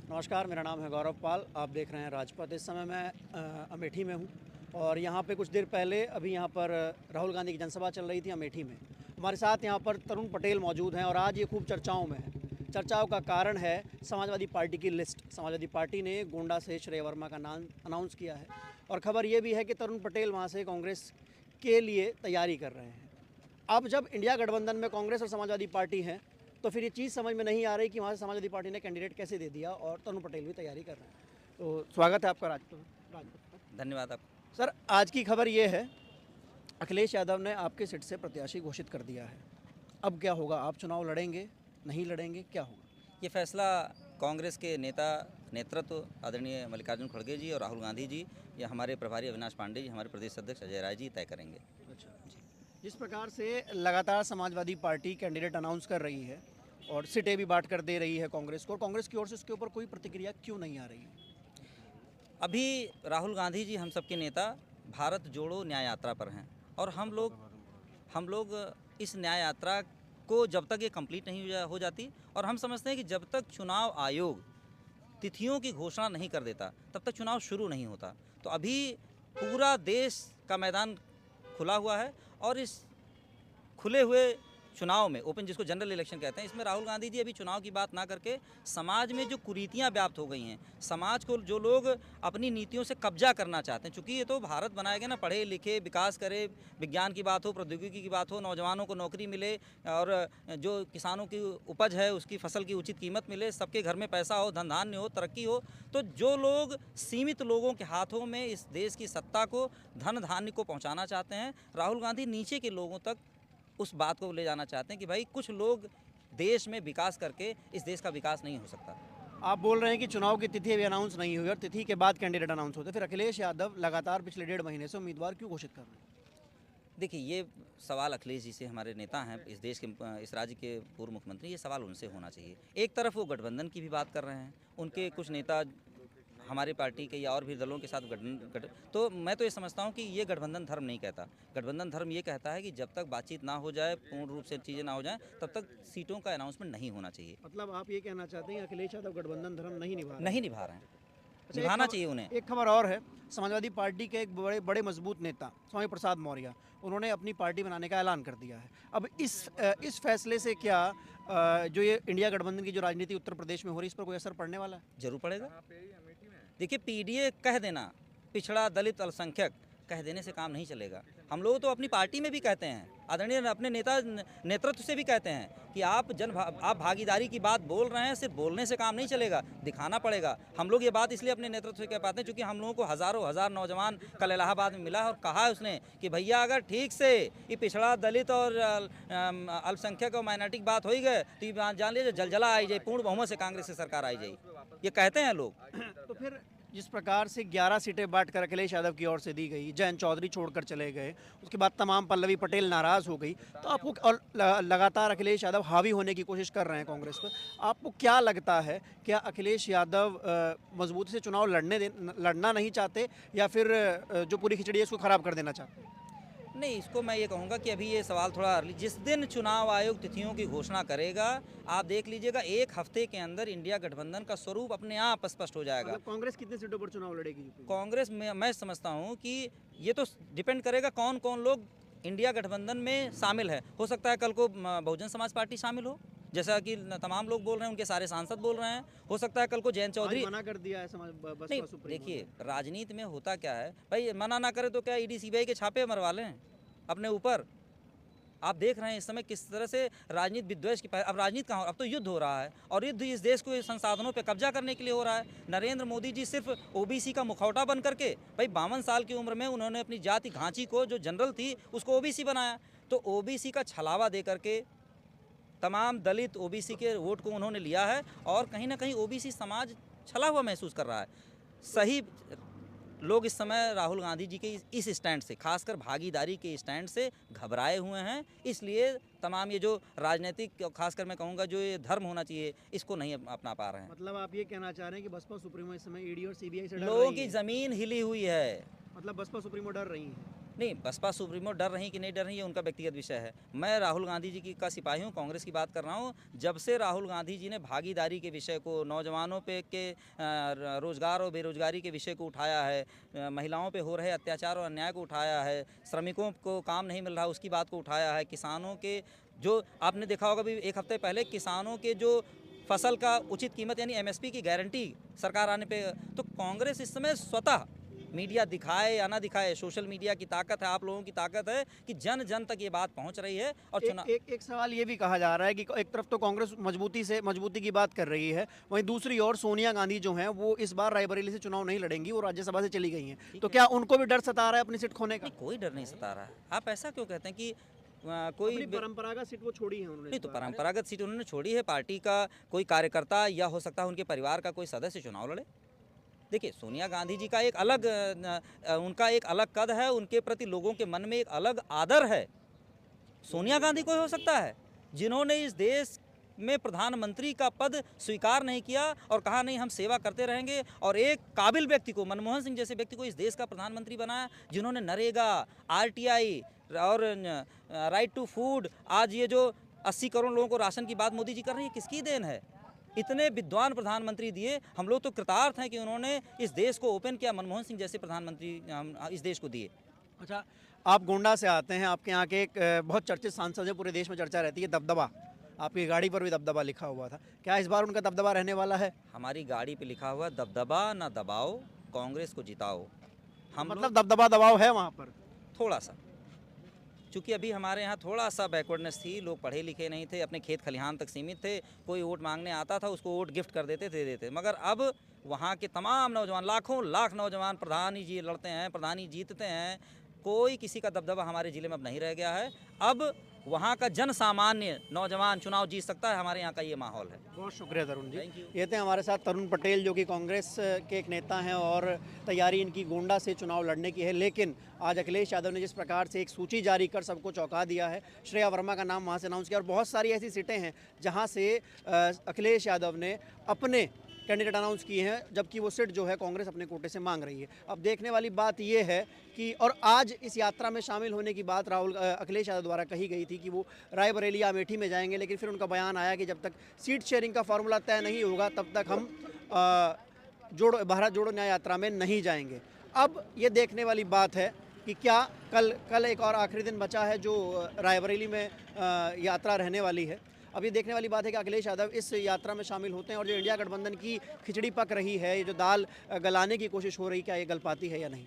नमस्कार, मेरा नाम है गौरव पाल। आप देख रहे हैं राजपथ। इस समय मैं अमेठी में हूँ और यहाँ पे कुछ देर पहले अभी यहाँ पर राहुल गांधी की जनसभा चल रही थी अमेठी में। हमारे साथ यहाँ पर तरुण पटेल मौजूद हैं और आज ये खूब चर्चाओं में है। चर्चाओं का कारण है समाजवादी पार्टी की लिस्ट। समाजवादी पार्टी ने गोंडा से श्रेय वर्मा का नाम अनाउंस किया है और ख़बर ये भी है कि तरुण पटेल वहाँ से कांग्रेस के लिए तैयारी कर रहे हैं। अब जब इंडिया गठबंधन में कांग्रेस और समाजवादी पार्टी हैं तो फिर ये चीज़ समझ में नहीं आ रही कि वहाँ से समाजवादी पार्टी ने कैंडिडेट कैसे दे दिया और तरुण पटेल भी तैयारी कर रहे हैं। तो स्वागत है आपका राजपथ। धन्यवाद आपको। सर, आज की खबर ये है, अखिलेश यादव ने आपके सीट से प्रत्याशी घोषित कर दिया है। अब क्या होगा? आप चुनाव लड़ेंगे, नहीं लड़ेंगे, क्या होगा? ये फैसला कांग्रेस के नेतृत्व आदरणीय मल्लिकार्जुन खड़गे जी और राहुल गांधी जी या हमारे प्रभारी अविनाश पांडे जी, हमारे प्रदेश अध्यक्ष अजय राय जी तय करेंगे। अच्छा जी। जिस प्रकार से लगातार समाजवादी पार्टी कैंडिडेट अनाउंस कर रही है और सीटें भी बांट कर दे रही है कांग्रेस को, और कांग्रेस की ओर से उसके ऊपर कोई प्रतिक्रिया क्यों नहीं आ रही है? अभी राहुल गांधी जी हम सबके नेता भारत जोड़ो न्याय यात्रा पर हैं और हम लोग इस न्याय यात्रा को जब तक ये कंप्लीट नहीं हो जाती, और हम समझते हैं कि जब तक चुनाव आयोग तिथियों की घोषणा नहीं कर देता तब तक चुनाव शुरू नहीं होता। तो अभी पूरा देश का मैदान खुला हुआ है और इस खुले हुए चुनाव में, ओपन जिसको जनरल इलेक्शन कहते हैं, इसमें राहुल गांधी जी अभी चुनाव की बात ना करके समाज में जो कुरीतियां व्याप्त हो गई हैं, समाज को जो लोग अपनी नीतियों से कब्जा करना चाहते हैं, चूंकि ये तो भारत बनाया गया ना पढ़े लिखे विकास करे, विज्ञान की बात हो, प्रौद्योगिकी की बात हो, नौजवानों को नौकरी मिले और जो किसानों की उपज है उसकी फसल की उचित कीमत मिले, सबके घर में पैसा हो, धन धान्य हो, तरक्की हो। तो जो लोग सीमित लोगों के हाथों में इस देश की सत्ता को, धन धान्य को पहुँचाना चाहते हैं, राहुल गांधी नीचे के लोगों तक उस बात को ले जाना चाहते हैं कि भाई कुछ लोग देश में विकास करके इस देश का विकास नहीं हो सकता। आप बोल रहे हैं कि चुनाव की तिथि अभी अनाउंस नहीं हुई और तिथि के बाद कैंडिडेट अनाउंस होते, फिर अखिलेश यादव लगातार पिछले 1.5 महीने से उम्मीदवार क्यों घोषित कर रहे हैं? देखिए, ये सवाल अखिलेश जी से, हमारे नेता हैं, इस देश के, इस राज्य के पूर्व मुख्यमंत्री, ये सवाल उनसे होना चाहिए। एक तरफ वो गठबंधन की भी बात कर रहे हैं, उनके कुछ नेता हमारी पार्टी के या और भी दलों के साथ तो मैं तो ये समझता हूँ कि ये गठबंधन धर्म नहीं कहता। गठबंधन धर्म ये कहता है कि जब तक बातचीत ना हो जाए, पूर्ण रूप से चीज़ें ना हो जाएं, तब तक सीटों का अनाउंसमेंट नहीं होना चाहिए। मतलब आप ये कहना चाहते हैं अखिलेश यादव गठबंधन धर्म नहीं निभा रहे हैं। अच्छा, निभाना चाहिए उन्हें। एक खबर और है, समाजवादी पार्टी के एक बड़े मजबूत नेता स्वामी प्रसाद मौर्य, उन्होंने अपनी पार्टी बनाने का ऐलान कर दिया है। अब इस फैसले से क्या जो ये इंडिया गठबंधन की जो राजनीति उत्तर प्रदेश में हो रही है, इस पर कोई असर पड़ने वाला है? जरूर पड़ेगा। देखिए, पीडीए कह देना, पिछड़ा, दलित, अल्पसंख्यक कह देने से काम नहीं चलेगा। हम लोग तो अपनी पार्टी में भी कहते हैं, आदरणीय अपने नेतृत्व से भी कहते हैं कि आप भागीदारी की बात बोल रहे हैं, सिर्फ बोलने से काम नहीं चलेगा, दिखाना पड़ेगा। हम लोग ये बात इसलिए अपने नेतृत्व से कह पाते हैं क्योंकि हम लोगों को हज़ारों हजार नौजवान कल इलाहाबाद में मिला है और कहा है उसने कि भैया अगर ठीक से ये पिछड़ा, दलित और अल्पसंख्यक और माइनॉरिटी की बात हो ही गए तो ये जान लीजिए जलजला आई जाए, पूर्ण बहुमत से कांग्रेस की सरकार आई जाए, ये कहते हैं लोग। तो फिर जिस प्रकार से 11 सीटें बांटकर अखिलेश यादव की ओर से दी गई, जयंत चौधरी छोड़कर चले गए, उसके बाद तमाम पल्लवी पटेल नाराज़ हो गई, तो आपको और लगातार अखिलेश यादव हावी होने की कोशिश कर रहे हैं कांग्रेस पर, आपको क्या लगता है, क्या अखिलेश यादव मजबूती से चुनाव लड़ना नहीं चाहते या फिर जो पूरी खिचड़ी है इसको ख़राब कर देना चाहते हैं? नहीं, इसको मैं ये कहूँगा कि अभी ये सवाल थोड़ा अर्ली, जिस दिन चुनाव आयोग तिथियों की घोषणा करेगा, आप देख लीजिएगा 1 हफ्ते के अंदर इंडिया गठबंधन का स्वरूप अपने आप स्पष्ट हो जाएगा। मतलब कांग्रेस कितने सीटों पर चुनाव लड़ेगी? कांग्रेस में मैं समझता हूँ कि ये तो डिपेंड करेगा कौन कौन लोग इंडिया गठबंधन में शामिल है। हो सकता है कल को बहुजन समाज पार्टी शामिल हो, जैसा कि तमाम लोग बोल रहे हैं, उनके सारे सांसद बोल रहे हैं। हो सकता है कल को जयंत चौधरी मना कर दिया है नहीं, देखिए राजनीति में होता क्या है भाई, मना ना करे तो क्या ईडी सीबीआई के छापे मरवा लें अपने ऊपर। आप देख रहे हैं इस समय किस तरह से राजनीति विद्वेष की, अब राजनीति कहाँ, अब तो युद्ध हो रहा है और युद्ध इस देश को संसाधनों पे कब्जा करने के लिए हो रहा है। नरेंद्र मोदी जी सिर्फ ओबीसी का मुखौटा बन करके, भाई 52 साल की उम्र में उन्होंने अपनी जाति घांची को, जो जनरल थी, उसको ओबीसी बनाया। तो ओबीसी का छलावा दे करके तमाम दलित ओबीसी के वोट को उन्होंने लिया है और कहीं ना कहीं ओबीसी समाज छला हुआ महसूस कर रहा है। सही लोग इस समय राहुल गांधी जी के इस स्टैंड से, खासकर भागीदारी के स्टैंड से घबराए हुए हैं, इसलिए तमाम ये जो राजनीतिक, खासकर मैं कहूँगा जो ये धर्म होना चाहिए, इसको नहीं अपना पा रहे हैं। मतलब आप ये कहना चाह रहे हैं कि बसपा सुप्रीमो इस समय ईडी और सीबीआई से डर लोगों रही की है? ज़मीन हिली हुई है। मतलब बसपा सुप्रीमो डर रही है? नहीं, बसपा सुप्रीमो डर रही कि नहीं डर रही ये उनका व्यक्तिगत विषय है। मैं राहुल गांधी जी का सिपाही हूँ, कांग्रेस की बात कर रहा हूँ। जब से राहुल गांधी जी ने भागीदारी के विषय को, नौजवानों पे के रोजगार और बेरोजगारी के विषय को उठाया है, महिलाओं पे हो रहे अत्याचार और अन्याय को उठाया है, श्रमिकों को काम नहीं मिल रहा उसकी बात को उठाया है, किसानों के जो आपने देखा होगा अभी एक हफ्ते पहले किसानों के जो फसल का उचित कीमत यानी एमएसपी की गारंटी सरकार आने पे, तो कांग्रेस इस समय स्वतः मीडिया दिखाए या ना दिखाए, सोशल मीडिया की ताकत है, आप लोगों की ताकत है कि जन जन तक ये बात पहुंच रही है। और एक सवाल ये भी कहा जा रहा है कि एक तरफ तो कांग्रेस मजबूती की बात कर रही है, वहीं दूसरी ओर सोनिया गांधी जो हैं वो इस बार रायबरेली से चुनाव नहीं लड़ेंगी, वो राज्यसभा से चली गई हैं, तो क्या उनको भी डर सता रहा है अपनी सीट खोने का? कोई डर नहीं सता रहा है। आप ऐसा क्यों कहते हैं कि कोई परंपरागत सीट वो छोड़ी है उन्होंने? नहीं, तो परंपरागत सीट उन्होंने छोड़ी है, पार्टी का कोई कार्यकर्ता या हो सकता है उनके परिवार का कोई सदस्य चुनाव लड़े। देखिए, सोनिया गांधी जी का उनका एक अलग कद है, उनके प्रति लोगों के मन में एक अलग आदर है। सोनिया गांधी कोई हो सकता है जिन्होंने इस देश में प्रधानमंत्री का पद स्वीकार नहीं किया और कहा नहीं हम सेवा करते रहेंगे, और एक काबिल व्यक्ति को, मनमोहन सिंह जैसे व्यक्ति को इस देश का प्रधानमंत्री बनाया, जिन्होंने नरेगा, आरटीआई और राइट टू फूड, आज ये जो 80 करोड़ लोगों को राशन की बात मोदी जी कर रहे हैं, किसकी देन है? इतने विद्वान प्रधानमंत्री दिए, हम लोग तो कृतार्थ हैं कि उन्होंने इस देश को ओपन किया, मनमोहन सिंह जैसे प्रधानमंत्री हम इस देश को दिए। अच्छा, आप गोंडा से आते हैं, आपके यहाँ के एक बहुत चर्चित सांसद है, पूरे देश में चर्चा रहती है, दबदबा, आपकी गाड़ी पर भी दबदबा लिखा हुआ था, क्या इस बार उनका दबदबा रहने वाला है? हमारी गाड़ी पे लिखा हुआ दबदबा ना दबाओ, कांग्रेस को जिताओ। हम मतलब दबदबा दबाव है वहाँ पर? थोड़ा सा, चूँकि अभी हमारे यहाँ थोड़ा सा बैकवर्डनेस थी, लोग पढ़े लिखे नहीं थे, अपने खेत खलिहान तक सीमित थे, कोई वोट मांगने आता था उसको वोट गिफ्ट कर देते, दे देते। मगर अब वहाँ के तमाम नौजवान, लाखों लाख नौजवान, प्रधानी जी लड़ते हैं, प्रधानी जीतते हैं, कोई किसी का दबदबा हमारे ज़िले में अब नहीं रह गया है। अब वहाँ का जन सामान्य नौजवान चुनाव जीत सकता है, हमारे यहाँ का ये माहौल है। बहुत शुक्रिया तरुण जी। Thank you. ये थे हमारे साथ तरुण पटेल, जो कि कांग्रेस के एक नेता हैं और तैयारी इनकी गोंडा से चुनाव लड़ने की है। लेकिन आज अखिलेश यादव ने जिस प्रकार से एक सूची जारी कर सबको चौंका दिया है, श्रेया वर्मा का नाम वहाँ से अनाउंस किया, और बहुत सारी ऐसी सीटें हैं जहाँ से अखिलेश यादव ने अपने कैंडिडेट अनाउंस किए हैं, जबकि वो सीट जो है कांग्रेस अपने कोटे से मांग रही है। अब देखने वाली बात ये है कि, और आज इस यात्रा में शामिल होने की बात अखिलेश यादव द्वारा कही गई थी कि वो रायबरेली अमेठी में जाएंगे, लेकिन फिर उनका बयान आया कि जब तक सीट शेयरिंग का फॉर्मूला तय नहीं होगा तब तक हम भारत जोड़ो न्याय यात्रा में नहीं जाएंगे। अब ये देखने वाली बात है कि क्या कल एक और आखिरी दिन बचा है जो रायबरेली में यात्रा रहने वाली है। अब ये देखने वाली बात है कि अखिलेश यादव इस यात्रा में शामिल होते हैं, और जो इंडिया गठबंधन की खिचड़ी पक रही है, ये जो दाल गलाने की कोशिश हो रही, क्या ये गल पाती है या नहीं।